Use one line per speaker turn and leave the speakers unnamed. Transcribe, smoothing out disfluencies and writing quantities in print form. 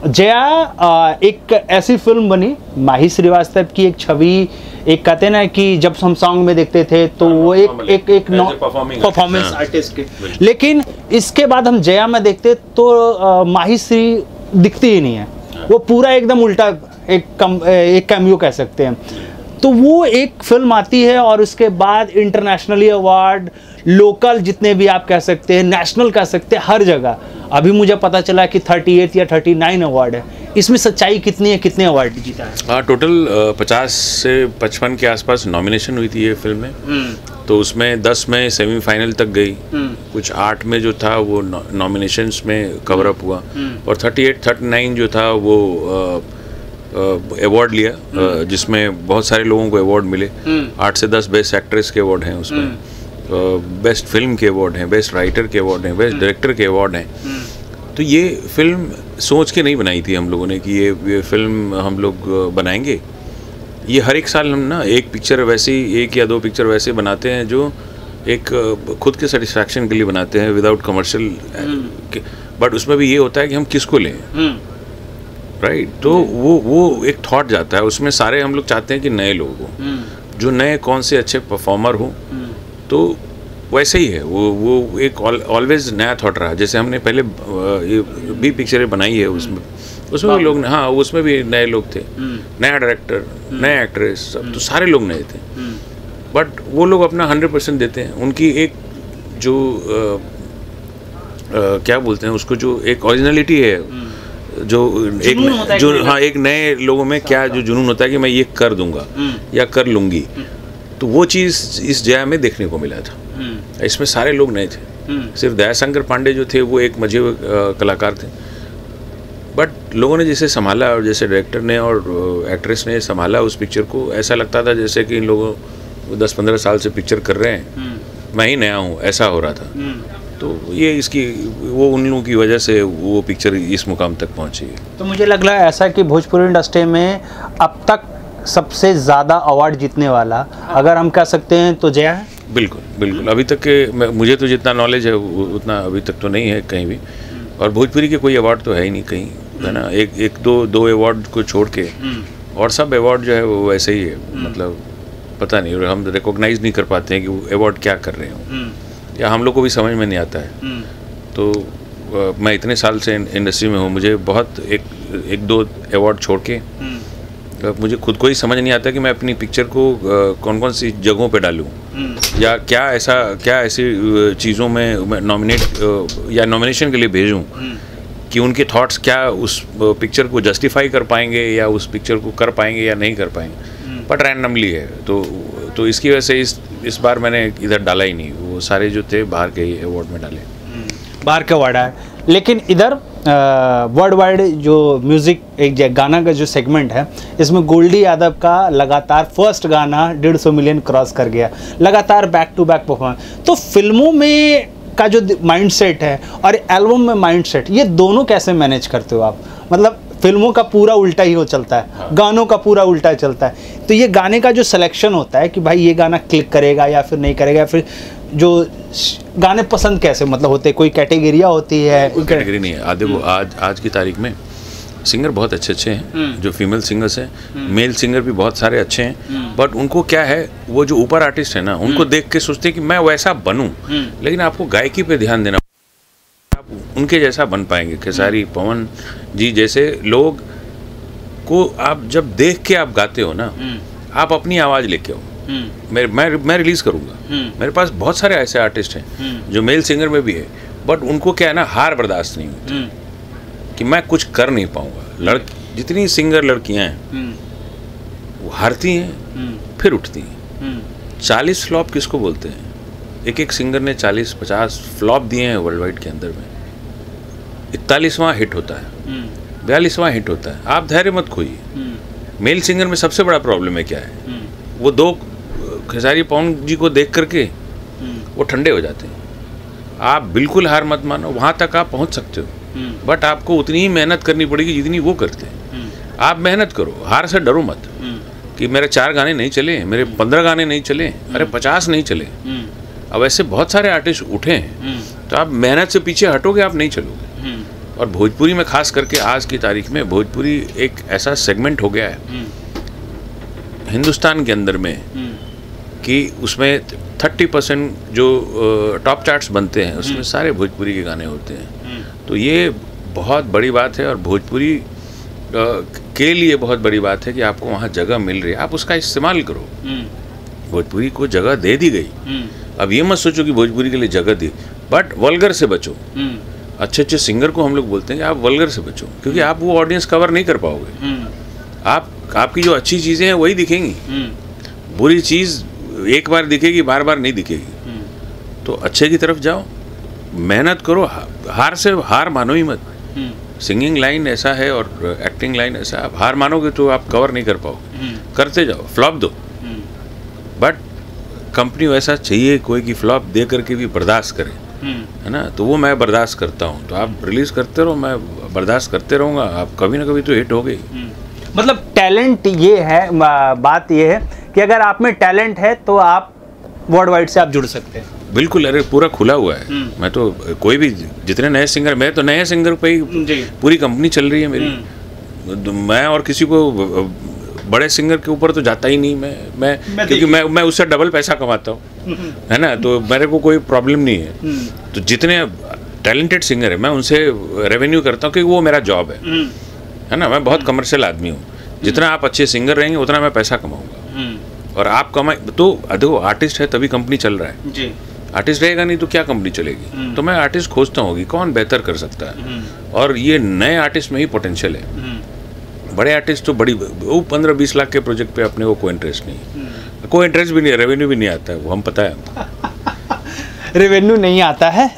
जया एक ऐसी फिल्म बनी, माही श्रीवास्तव की एक छवि, एक कहते हैं ना कि जब हम सॉन्ग में देखते थे तो वो एक परफॉर्मेंस आर्टिस्ट के, लेकिन इसके बाद हम जया में देखते तो माही श्री दिखती ही नहीं है, वो पूरा एकदम उल्टा एक कैमियो कह सकते हैं। तो वो एक फिल्म आती है और उसके बाद इंटरनेशनली अवार्ड, लोकल जितने भी आप कह सकते हैं, नेशनल कह सकते हैं, हर जगह। अभी मुझे पता चला कि 38 या 39 अवार्ड है। इसमें सच्चाई कितनी है, कितने अवार्ड जीता है?
हाँ, टोटल 50 से 55 के आसपास नॉमिनेशन हुई थी ये फिल्म में। तो उसमें 10 में सेमीफाइनल तक गई, कुछ 8 में जो था वो नॉमिनेशंस में कवर अप हुआ, और 38, 39 जो था वो अवार्ड लिया, जिसमें बहुत सारे लोगों को अवार्ड मिले। 8 से 10 बेस्ट एक्ट्रेस के अवार्ड हैं उसमें, बेस्ट फिल्म के अवार्ड हैं, बेस्ट राइटर के अवार्ड हैं, बेस्ट डायरेक्टर के अवार्ड हैं। तो ये फिल्म सोच के नहीं बनाई थी हम लोगों ने कि ये फिल्म हम लोग बनाएंगे। ये हर एक साल हम ना एक पिक्चर वैसी, 1 या 2 पिक्चर वैसे बनाते हैं जो एक खुद के सेटिस्फैक्शन के लिए बनाते हैं, विदाउट कमर्शियल। बट उसमें भी ये होता है कि हम किसको लें, राइट। तो वो एक थॉट जाता है उसमें। सारे हम लोग चाहते हैं कि नए लोग हों, जो नए कौन से अच्छे परफॉर्मर हों। तो वैसे ही है वो एक ऑलवेज नया थॉट रहा। जैसे हमने पहले भी पिक्चरें बनाई है, उसमें भी लोग, हाँ उसमें भी नए लोग थे, नया डायरेक्टर, नए एक्ट्रेस, सब तो सारे लोग नए थे। बट वो लोग अपना 100% देते हैं। उनकी एक जो क्या बोलते हैं उसको, जो एक ओरिजिनलिटी है, जो एक नए लोगों में क्या जो जुनून होता है कि मैं ये कर दूंगा या कर लूंगी, तो वो चीज़ इस जया में देखने को मिला था। इसमें सारे लोग नए थे, सिर्फ दयाशंकर पांडे जो थे वो एक मजे कलाकार थे। बट लोगों ने जैसे संभाला, और जैसे डायरेक्टर ने और एक्ट्रेस ने संभाला उस पिक्चर को, ऐसा लगता था जैसे कि इन लोगों 10-15 साल से पिक्चर कर रहे हैं, मैं ही नया हूँ, ऐसा हो रहा था। तो ये इसकी वो उन लोगों की वजह से वो पिक्चर इस मुकाम तक पहुँची है।
तो मुझे लग रहा है ऐसा कि भोजपुरी इंडस्ट्री में अब तक सबसे ज़्यादा अवार्ड जीतने वाला अगर हम कह सकते हैं तो जया है।
बिल्कुल बिल्कुल। अभी तक के मुझे तो जितना नॉलेज है उतना अभी तक तो नहीं है कहीं भी, और भोजपुरी के कोई अवार्ड तो है ही नहीं कहीं, है ना। एक दो अवार्ड को छोड़ के और सब अवार्ड जो है वो वैसे ही है, मतलब पता नहीं, और हम रिकॉग्नाइज नहीं कर पाते हैं कि वो अवार्ड क्या कर रहे हो, या हम लोग को भी समझ में नहीं आता है। तो मैं इतने साल से इंडस्ट्री में हूँ, मुझे बहुत एक दो अवार्ड छोड़ के मुझे खुद को ही समझ नहीं आता कि मैं अपनी पिक्चर को कौन कौन सी जगहों पे डालूं, या क्या ऐसी चीज़ों में नॉमिनेट या नॉमिनेशन के लिए भेजूं कि उनके थॉट्स क्या उस पिक्चर को जस्टिफाई कर पाएंगे, या उस पिक्चर को कर पाएंगे या नहीं कर पाएंगे। बट रैंडमली है, तो इसकी वजह से इस बार मैंने इधर डाला ही नहीं, वो सारे जो थे बाहर के ही अवार्ड में डाले।
बाहर के अवार्ड है, लेकिन इधर वर्ल्ड वाइड जो म्यूज़िक एक गाना का जो सेगमेंट है, इसमें गोल्डी यादव का लगातार फर्स्ट गाना 150 मिलियन क्रॉस कर गया, लगातार बैक टू बैक परफॉर्मेंस। तो फिल्मों में का जो माइंडसेट है और एल्बम में माइंडसेट, ये दोनों कैसे मैनेज करते हो आप? मतलब फिल्मों का पूरा उल्टा ही हो चलता है, गानों का पूरा उल्टा चलता है, तो ये गाने का जो सिलेक्शन होता है कि भाई ये गाना क्लिक करेगा या फिर नहीं करेगा, फिर जो गाने पसंद कैसे मतलब होते हैं, कोई कैटेगरिया होती है?
कोई कैटेगरी नहीं है। देखो आज की तारीख में सिंगर बहुत अच्छे हैं, जो फीमेल सिंगर्स हैं, मेल सिंगर भी बहुत सारे अच्छे हैं। बट उनको क्या है, वो जो ऊपर आर्टिस्ट है ना, उनको देख के सोचते हैं कि मैं वैसा बनूं, लेकिन आपको गायकी पे ध्यान देना, आप उनके जैसा बन पाएंगे। खेसारी, पवन जी जैसे लोग को आप जब देख के आप गाते हो ना, आप अपनी आवाज़ लेके आओ। मैं रिलीज़ करूँगा, मेरे पास बहुत सारे ऐसे आर्टिस्ट हैं जो मेल सिंगर में भी है, बट उनको क्या है ना, हार बर्दाश्त नहीं होती कि मैं कुछ कर नहीं पाऊँगा। जितनी सिंगर लड़कियाँ हैं वो हारती हैं फिर उठती हैं। 40 फ्लॉप किसको बोलते हैं? एक सिंगर ने 40-50 फ्लॉप दिए हैं वर्ल्ड वाइड के अंदर में, 41वां हिट होता है, 42वां हिट होता है। आप धैर्य मत खोइए। मेल सिंगर में सबसे बड़ा प्रॉब्लम है क्या है, वो 2 खेसारी पवन जी को देख करके वो ठंडे हो जाते हैं। आप बिल्कुल हार मत मानो, वहाँ तक आप पहुँच सकते हो, बट आपको उतनी ही मेहनत करनी पड़ेगी जितनी वो करते हैं। आप मेहनत करो, हार से डरो मत कि मेरे 4 गाने नहीं चले, मेरे 15 गाने नहीं चले, अरे 50 नहीं चले। अब ऐसे बहुत सारे आर्टिस्ट उठे हैं, तो आप मेहनत से पीछे हटोगे, आप नहीं चलोगे। और भोजपुरी में खास करके आज की तारीख में भोजपुरी एक ऐसा सेगमेंट हो गया है हिंदुस्तान के अंदर में कि उसमें 30% जो टॉप चार्ट्स बनते हैं उसमें सारे भोजपुरी के गाने होते हैं। तो ये बहुत बड़ी बात है और भोजपुरी के लिए बहुत बड़ी बात है कि आपको वहाँ जगह मिल रही है, आप उसका इस्तेमाल करो। भोजपुरी को जगह दे दी गई, अब ये मत सोचो कि भोजपुरी के लिए जगह दी, बट वल्गर से बचो। अच्छे अच्छे सिंगर को हम लोग बोलते हैं कि आप वल्गर से बचो, क्योंकि आप वो ऑडियंस कवर नहीं कर पाओगे। आपकी जो अच्छी चीज़ें हैं वही दिखेंगी, बुरी चीज़ एक बार दिखेगी, बार बार नहीं दिखेगी। तो अच्छे की तरफ जाओ, मेहनत करो, हार से हार मानो ही मत। सिंगिंग लाइन ऐसा है और एक्टिंग लाइन ऐसा, आप हार मानोगे तो आप कवर नहीं कर पाओगे। करते जाओ, फ्लॉप दो, बट कंपनी वैसा चाहिए कोई की फ्लॉप दे करके भी बर्दाश्त करे, है ना। तो वो मैं बर्दाश्त करता हूँ, तो आप रिलीज़ करते रहो, मैं बर्दाश्त करते रहूँगा, आप कभी ना कभी तो हिट हो गई।
मतलब टैलेंट ये है, बात ये है कि अगर आप में टैलेंट है तो आप वर्ल्ड वाइड से आप जुड़ सकते हैं।
बिल्कुल, अरे पूरा खुला हुआ है। मैं तो कोई भी जितने नए सिंगर, मैं तो नए सिंगर पे ही पूरी कंपनी चल रही है मेरी। मैं और किसी को बड़े सिंगर के ऊपर तो जाता ही नहीं मैं क्योंकि मैं उससे डबल पैसा कमाता हूँ, है ना। तो मेरे को कोई प्रॉब्लम नहीं है। तो जितने टैलेंटेड सिंगर है मैं उनसे रेवेन्यू करता हूँ, क्योंकि वो मेरा जॉब है ना। मैं बहुत कमर्शियल आदमी हूँ, जितना आप अच्छे सिंगर रहेंगे उतना मैं पैसा कमाऊँगा। और आप कमाए तो देखो, आर्टिस्ट है तभी कंपनी चल रहा है जी। आर्टिस्ट रहेगा नहीं तो क्या कंपनी चलेगी। तो मैं आर्टिस्ट खोजता हूँ कि कौन बेहतर कर सकता है, और ये नए आर्टिस्ट में ही पोटेंशियल है। बड़े आर्टिस्ट तो बड़ी वो 15-20 लाख के प्रोजेक्ट पे अपने को कोई इंटरेस्ट नहीं, कोई इंटरेस्ट भी नहीं है, रेवेन्यू भी नहीं आता है, वो हम पता है।
रेवेन्यू नहीं आता है।